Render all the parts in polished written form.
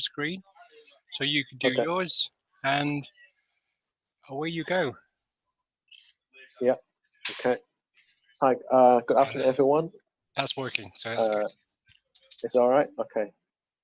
screen. So you can do Okay. yours, and away you go. Yeah. Okay. Hi. Good afternoon, everyone. That's working, so that's good. It's all right. Okay.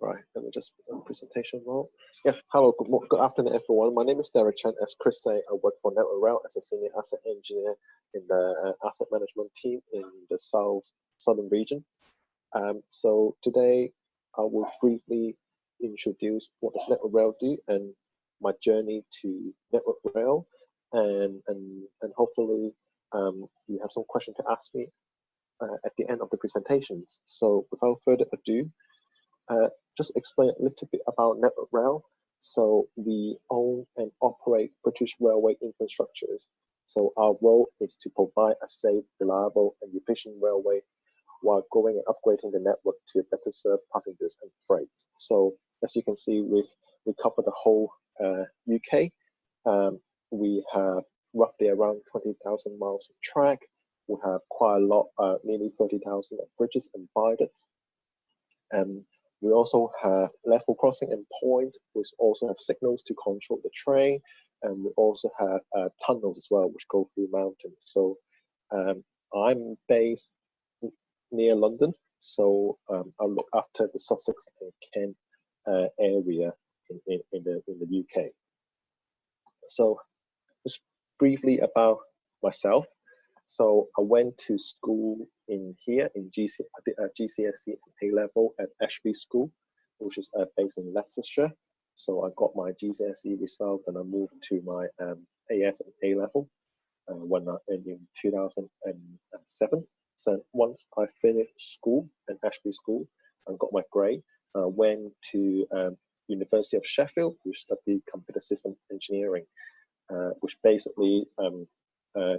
Right. Let me just presentation mode. Yes. Hello. Good afternoon, everyone. My name is Derrick. As Chris said, I work for Network Rail as a senior asset engineer in the asset management team in the southern region. So today I will briefly introduce what does Network Rail do and my journey to Network Rail, and hopefully you have some question to ask me at the end of the presentations. So without further ado, just explain a little bit about Network Rail. So we own and operate British railway infrastructures. So our role is to provide a safe, reliable, and efficient railway while growing and upgrading the network to better serve passengers and freight. So as you can see, we cover the whole UK. We have roughly around 20,000 miles of track. We have quite a lot, nearly 30,000 bridges and viaducts. We also have level crossing and points. We also have signals to control the train, and we also have tunnels as well, which go through mountains. So I'm based near London, so I look after the Sussex and Kent area in the UK. So just briefly about myself. So I went to school in here in GCSE and A-level at Ashby School, which is based in Leicestershire. So I got my GCSE result and I moved to my AS and A-level in 2007. So once I finished school at Ashby School and got my grade, I went to University of Sheffield, which studied computer system engineering, which basically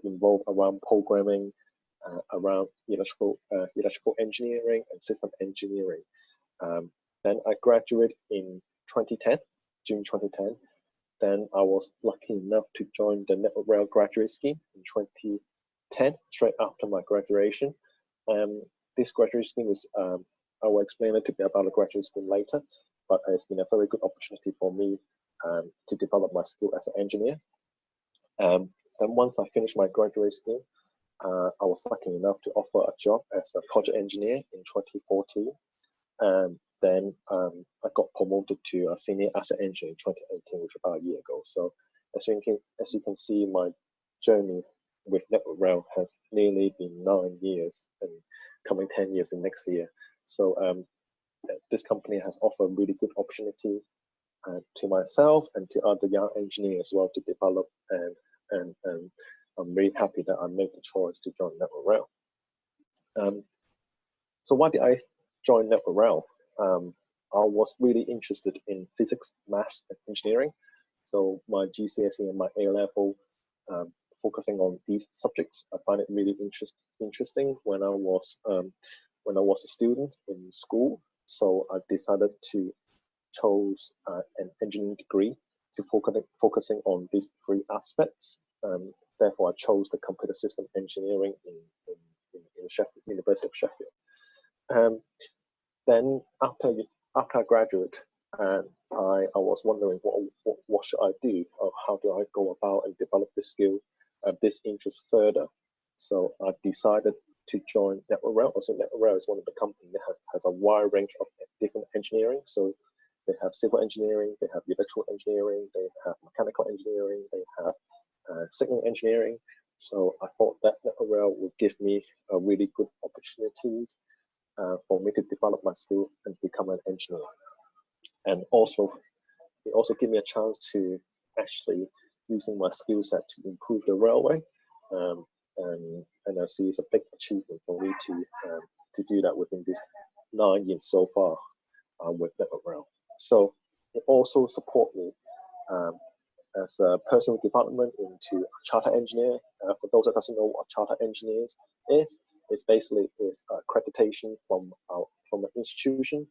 involved around programming, around electrical engineering and system engineering. Then I graduated in 2010, June 2010. Then I was lucky enough to join the Network Rail graduate scheme in 2010, straight after my graduation. This graduate scheme is, I will explain a little bit about the graduate scheme later, but it's been a very good opportunity for me to develop my skill as an engineer. Then once I finished my graduate scheme, I was lucky enough to offer a job as a project engineer in 2014. Then I got promoted to a senior asset engineer in 2018, which was about a year ago. So as you can see, my journey with Network Rail has nearly been 9 years and coming 10 years in next year. So this company has offered really good opportunities to myself and to other young engineers as well to develop, and I'm really happy that I made the choice to join Network Rail. So why did I join Network Rail? I was really interested in physics, maths, and engineering. So my GCSE and my A-level, focusing on these subjects, I find it really interesting when I was a student in school. So I decided to choose an engineering degree to focusing on these three aspects. Therefore, I chose the computer system engineering in Sheffield, University of Sheffield. Then after I graduated, I was wondering what should I do, or how do I go about and develop this skill, this interest further. So I decided to join Network Rail. Also, Network Rail is one of the companies that has a wide range of different engineering. So they have civil engineering, they have electrical engineering, they have mechanical engineering, they have signal engineering. So I thought that Network Rail would give me a really good opportunities for me to develop my skill and become an engineer. And also, it also gave me a chance to actually using my skill set to improve the railway. And I see it's a big achievement for me to do that within these 9 years so far with Network Rail. So it also support me as a personal development into a charter engineer. For those that doesn't know what charter engineers is, it's basically accreditation from an institution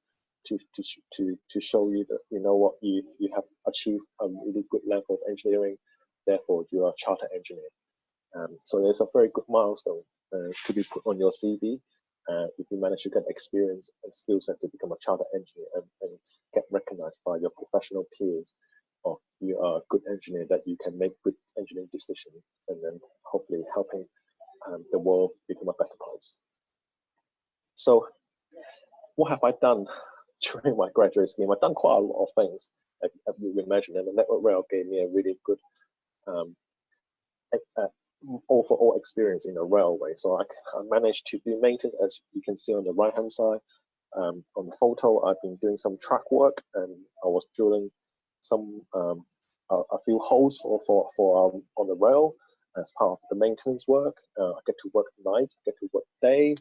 to show you that you know what you have achieved a really good level of engineering. Therefore, you are a charter engineer. So it's a very good milestone to be put on your CV if you manage to get experience and skill set to become a chartered engineer and get recognized by your professional peers, or you are a good engineer, that you can make good engineering decisions and then hopefully helping the world become a better place. So what have I done during my graduate scheme? I've done quite a lot of things, as you imagine, and the Network Rail gave me a really good overall experience in the railway. So I managed to do maintenance, as you can see on the right hand side. On the photo, I've been doing some track work, and I was drilling some a few holes for on the rail as part of the maintenance work. I get to work nights, I get to work day.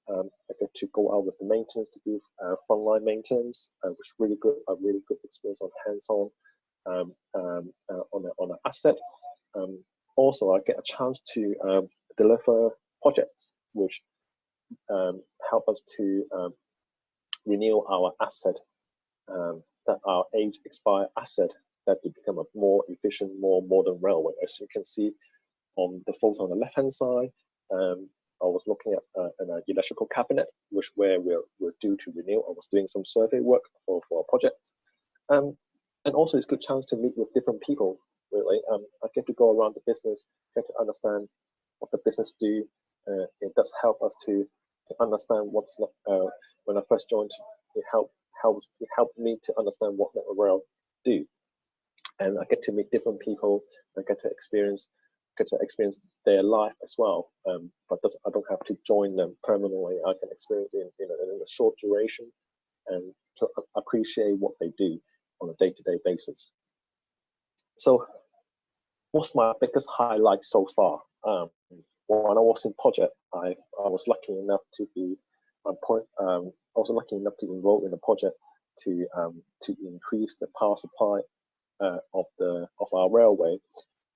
I get to go out with the maintenance to do frontline maintenance, which is really good. A really good experience on hands-on on an asset. Also, I get a chance to deliver projects which help us to renew our asset, that our age expired asset, that to become a more efficient, more modern railway. As you can see on the photo on the left-hand side, I was looking at an electrical cabinet, where we're due to renew. I was doing some survey work for a project. And also it's a good chance to meet with different people, really. I get to go around the business, get to understand what the business do. It does help us to understand what's not, when I first joined, it helped me to understand what Network Rail do. And I get to meet different people, I get to experience their life as well. But I don't have to join them permanently. I can experience in a short duration and to appreciate what they do on a day-to-day basis. So what's my biggest highlight so far? When I was in project, I was lucky enough to be I was lucky enough to enroll in a project to increase the power supply of our railway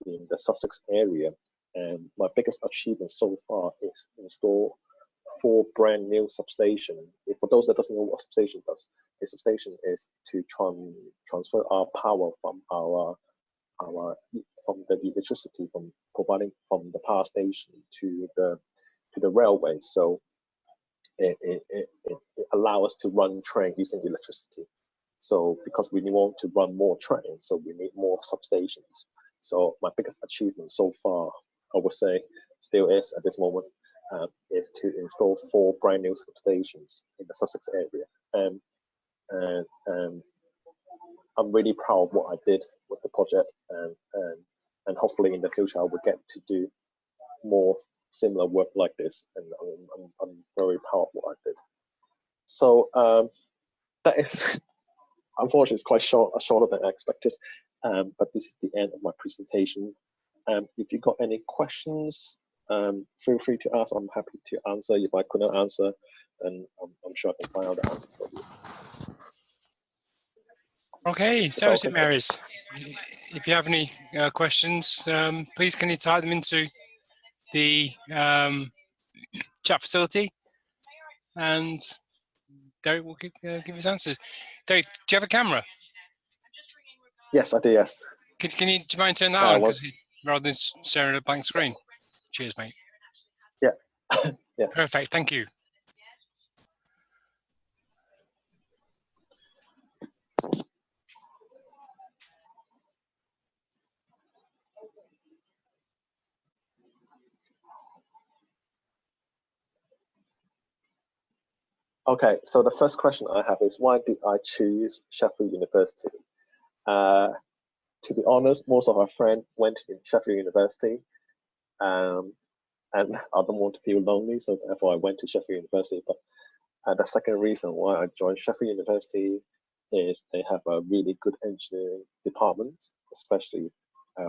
in the Sussex area. And my biggest achievement so far is install 4 brand new substations. For those that doesn't know what substation does, a substation is to transfer our power from from the electricity from providing from the power station to the railway. So it allows us to run train using electricity. So because we want to run more trains, so we need more substations. So my biggest achievement so far, I would say, still is at this moment, is to install 4 brand new substations in the Sussex area. And I'm really proud of what I did with the project, and hopefully in the future I will get to do more similar work like this. And I'm very proud of what I did. So that is, unfortunately, it's quite shorter than I expected. But this is the end of my presentation. If you got any questions, feel free to ask. I'm happy to answer. If I couldn't answer, and I'm sure I can find out the answer for you. Okay, so St. Mary's, if you have any questions, please can you type them into the chat facility, and Derrick will give his answers. Derrick, do you have a camera? Yes, I do, yes. Do you mind turning that on, rather than staring at a blank screen? Cheers, mate. Yeah, yes. Perfect, thank you. Okay, so the first question I have is, why did I choose Sheffield University? To be honest, most of our friends went to Sheffield University, and I don't want to feel lonely, so therefore I went to Sheffield University. But the second reason why I joined Sheffield University is they have a really good engineering department, especially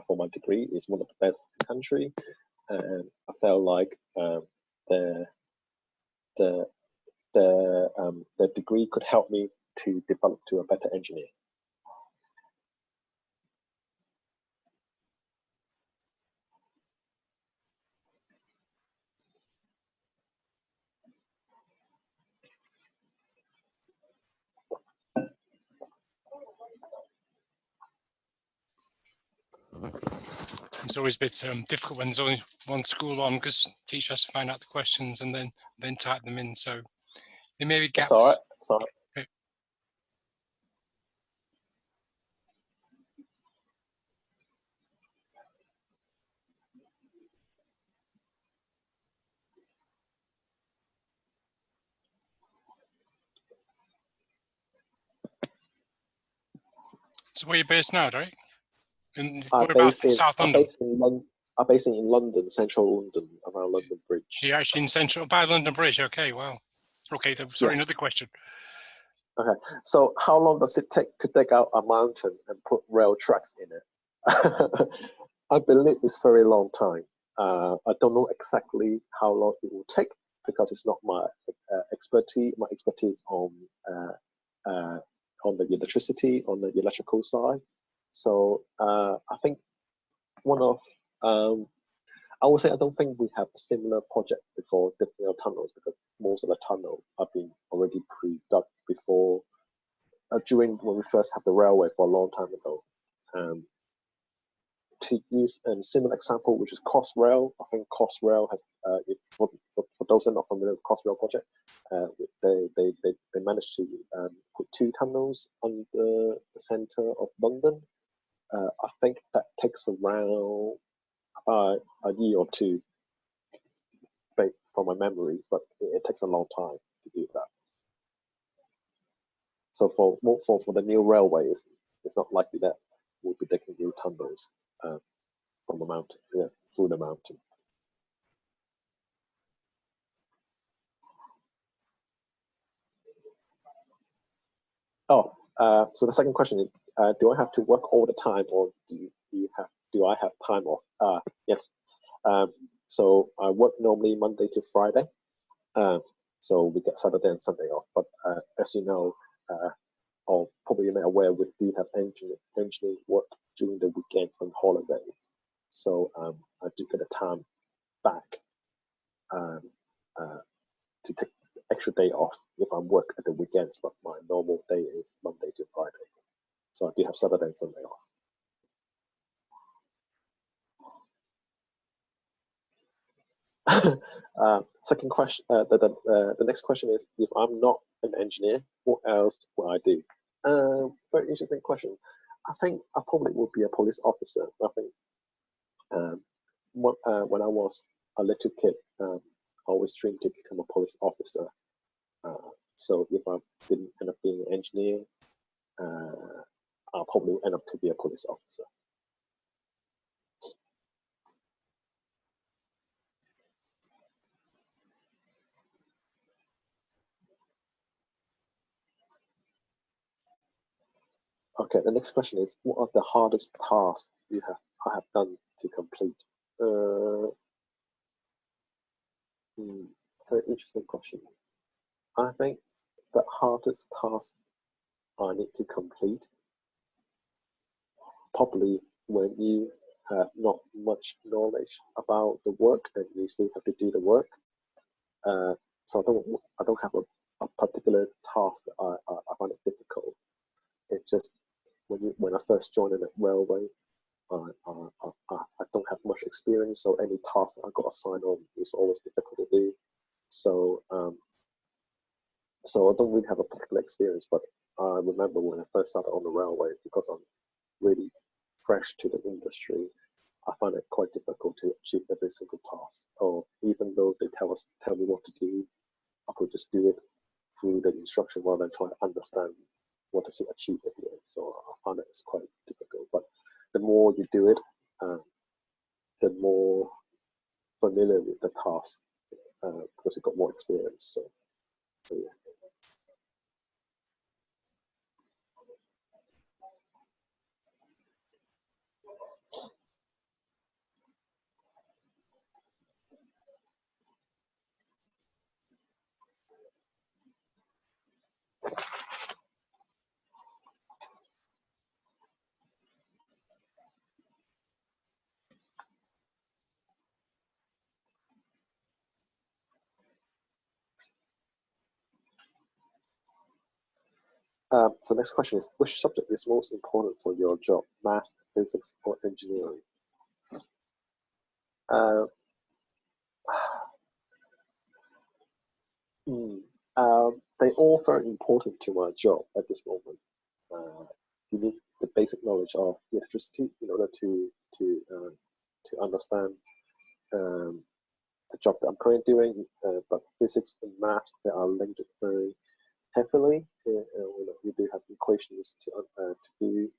for my degree. It's one of the best in the country, and I felt like the degree could help me to develop to a better engineer. it's always a bit difficult when there's only one school on, because teacher has to find out the questions and then type them in. So there may be gaps. That's all right. That's all right. Okay. So where are you based now, Derrick? I'm What about based in South I'm London? based in London. I'm based in London, central London, around London Bridge. So you're actually in central, by London Bridge. Okay, wow. Okay, sorry, Yes. another question. Okay. So how long does it take to dig out a mountain and put rail tracks in it? I believe it's a very long time. I don't know exactly how long it will take because it's not my expertise. My expertise on the electricity, on the electrical side. So I think one of I would say I don't think we have a similar project before digging out tunnels, because most of the tunnel have been already pre-dug before during when we first had the railway for a long time ago. To use a similar example, which is Crossrail. I think Crossrail has, for those who are not familiar with Crossrail project, they managed to put 2 tunnels under the centre of London. I think that takes around a year or 2, from my memory, but it takes a long time to do that. So for the new railways, it's not likely that we'll be digging new tunnels from the mountain, through the mountain. Oh, so the second question is, do I have to work all the time, or do I have time off? Yes. So I work normally Monday to Friday. So we get Saturday and Sunday off. But as you know, or probably you're not aware, we do have engineering work during the weekends and holidays. So I do get a time back to take extra day off if I work at the weekends, but my normal day is Monday to Friday. So I do have Saturday and Sunday off. Second question. The next question is: if I'm not an engineer, what else will I do? Very interesting question. I think I probably would be a police officer. I think when I was a little kid, I always dreamed to become a police officer. So if I didn't end up being an engineer, I'll probably end up to be a police officer. Okay, the next question is: what are the hardest tasks I have done to complete? Very interesting question. I think the hardest task I need to complete, probably when you have not much knowledge about the work and you still have to do the work. So I don't have a particular task that I find it difficult. It's just when I first joined in the railway, I don't have much experience, so any task I got assigned on is always difficult to do. So so I don't really have a particular experience, but I remember when I first started on the railway, because I'm really fresh to the industry, I find it quite difficult to achieve every single task. Or even though they tell me what to do, I could just do it through the instruction rather than trying to understand what to achieve at the end. So I find it's quite difficult. But the more you do it, the more familiar with the task, because you've got more experience. So yeah. So next question is: which subject is most important for your job, math, physics, or engineering? Uh, they all very important to my job at this moment. You need the basic knowledge of electricity in order to understand um, the job that I'm currently doing. But physics and math, they are linked very heavily. We do have equations to do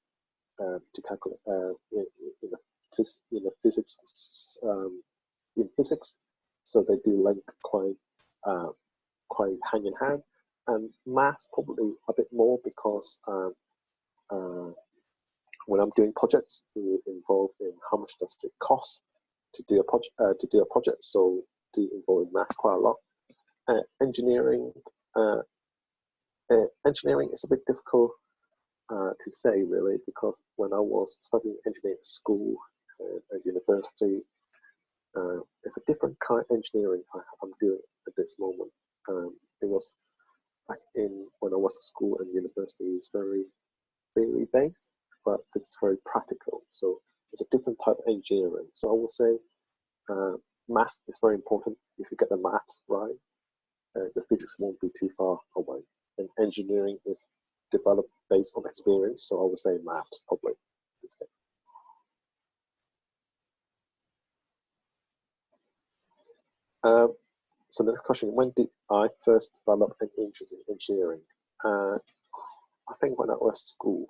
to calculate in the physics in physics, so they do link uh, quite hand in hand. And maths probably a bit more because uh, when I'm doing projects, we involve in how much does it cost to do a project. So do involve in maths quite a lot. Engineering, uh, engineering is a bit difficult to say really, because when I was studying engineering at school at university, it's a different kind of engineering I'm doing at this moment. It was back in when I was at school and university, it's very theory based, but it's very practical. So it's a different type of engineering. So I would say maths is very important. If you get the maths right, the physics won't be too far away. And engineering is developed based on experience. So I would say maths probably. So the next question, when did I first develop an interest in engineering? I think when I was at school,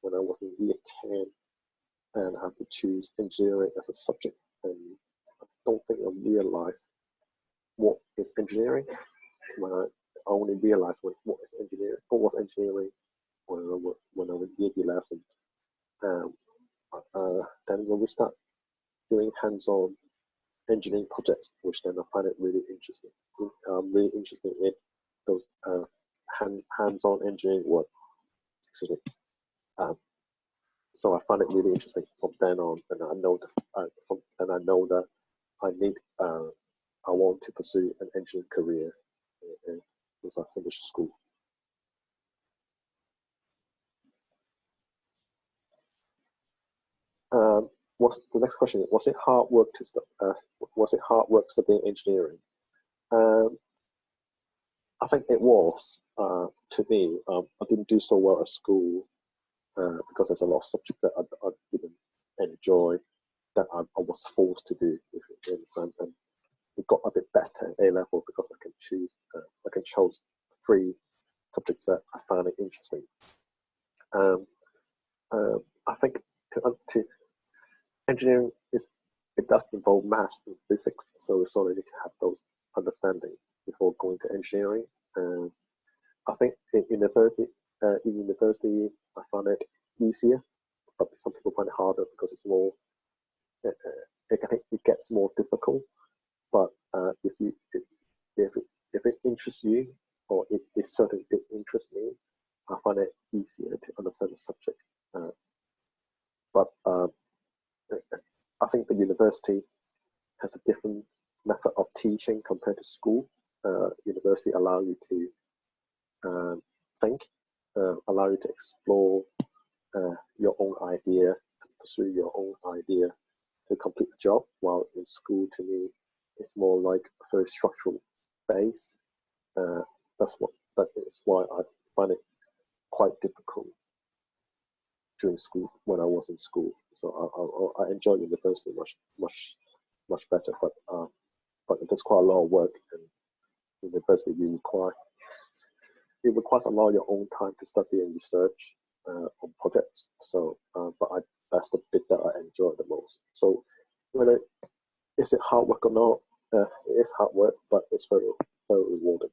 when I was in year 10, and I had to choose engineering as a subject. And I don't think I realized what is engineering. When I only realized what was engineering when I was year 11. Um, then when we start doing hands-on engineering projects, which then I find it really interesting. I'm really interested in those hands-on engineering work. Excuse me. So I find it really interesting from then on, and I know that I need I want to pursue an engineering career once I finish school. What's the next question? Was it hard work studying engineering? Um, I think it was to me. I didn't do so well at school because there's a lot of subjects that I didn't enjoy that I was forced to do. If you understand, and it got a bit better at A level because I can choose 3 subjects that I found it interesting. Um, I think to engineering it does involve maths and physics, so we sort of need to have those understanding before going to engineering. I think in university, I found it easier, but some people find it harder because it's more. It gets more difficult. But if it interests you, or it certainly did interest me, I find it easier to understand the subject. But I think the university has a different method of teaching compared to school. University allow you to think, allow you to explore your own idea, pursue your own idea to complete the job. While in school, to me, it's more like a very structural base. That is why I find it quite difficult during school when I was in school. So I enjoy university much better. But there's quite a lot of work, and university it requires a lot of your own time to study and research on projects. So, that's the bit that I enjoy the most. So, whether is it hard work or not, it is hard work, but it's very rewarding.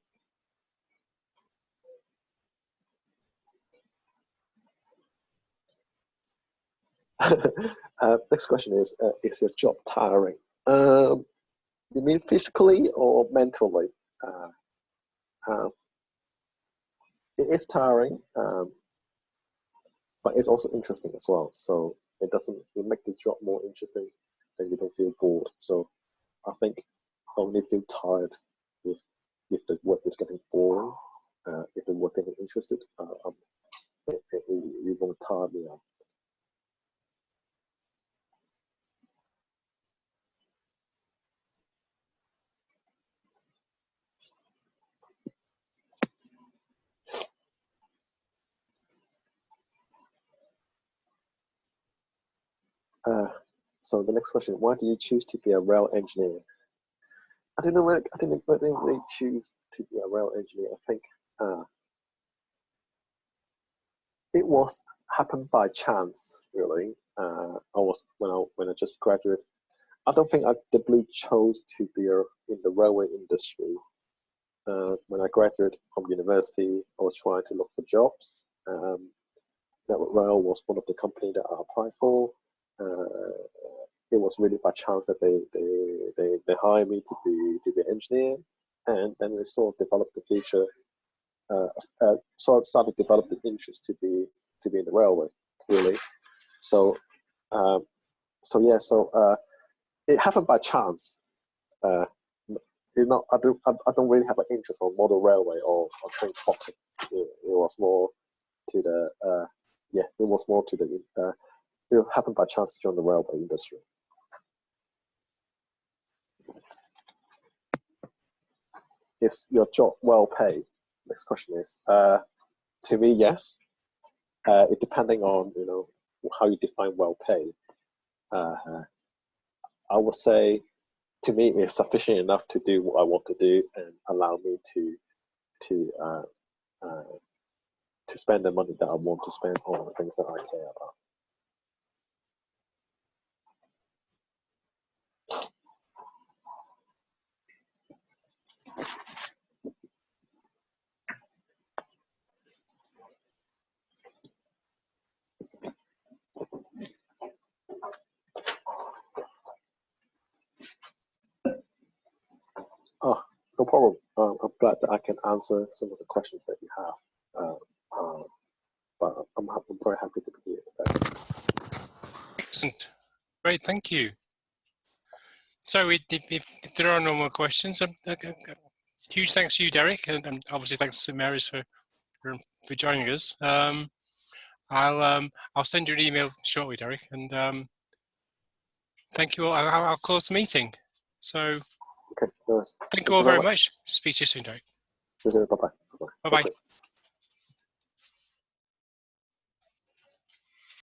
Next question is your job tiring? You mean physically or mentally? Uh, uh, it is tiring, but it's also interesting as well. So it make the job more interesting, and you don't feel bored. So I think I only feel tired if the work is getting boring. If the work isn't interested, it won't tire me out. So the next question: why do you choose to be a rail engineer? I don't know. I didn't really choose to be a rail engineer. I think it was happened by chance, really. I was when I just graduated. I don't think I deliberately chose to be in the railway industry. When I graduated from university, I was trying to look for jobs. Network Rail was one of the companies that I applied for. It was really by chance that they hired me to be an engineer, and then they sort of developed the future. Sort of started to develop the interest to be in the railway, really. So it happened by chance. I don't really have an interest on model railway or train spotting. It was more to the it happened by chance to join the railway industry. Is your job well paid? Next question is, to me, yes. It depending on how you define well paid. I would say, to me, it's sufficient enough to do what I want to do and allow me to spend the money that I want to spend on the things that I care about. Oh, no problem. I'm glad that I can answer some of the questions that you have. But I'm very happy to be here today. Excellent. Great, thank you. So if there are no more questions, huge thanks to you, Derrick, and obviously thanks to Marys for joining us. I'll send you an email shortly, Derrick, and thank you all. I'll close the meeting. So okay, nice. thank you all very much. Speak to you soon, Derrick. Bye bye. Bye bye.